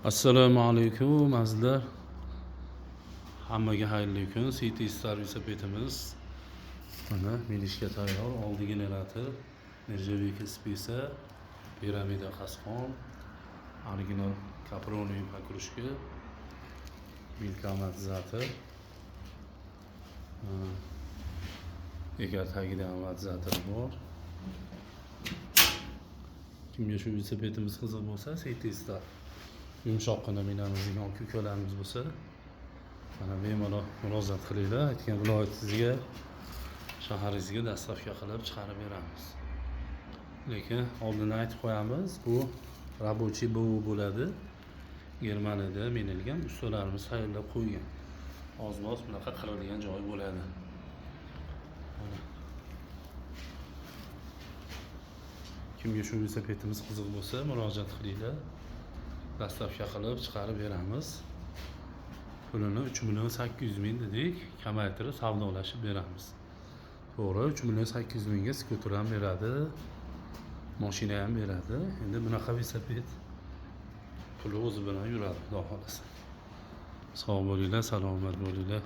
Assalomu alaykum azizlar. Hammaga xayrli kun. City servis petimiz. Mana minishga tayyor. Oldi generator, nержавейка spisa, piramida qasqon, original kaproniy покрышка, milka amortizator. Egar tagida amortizator bor. Kimga shu velosipedimiz qiziq bo'lsa, City Star yumshoqqina minamiz degan ko'kalarimiz bo'lsa, mana bemalol murojaat qilinglar. Aytgan viloyatingizga, shaharingizga dastavka qilib chiqarib beramiz. Lekin oldindan aytib qo'yamiz, bu рабочий bo'ladi. Germaniyada minilgan ustalarimiz tayyorlab qo'ygan. Oz-moz bunaqa qiladigan joy bo'ladi. Kimga shu velosipedimiz qiziq bo'lsa, murojaat qilinglar. Dastavka qilib chiqarib beramiz. Pulini 3.800.000 dedik, kamaytirib savdolashib beramiz. To'g'ri, 3.800.000 ga skuter ham beradi, mashina ham beradi. Endi bunaqa velosiped puli o'zi bilan yuradi, xudo xolasa. Sog' bo'linglar, salomat bo'linglar.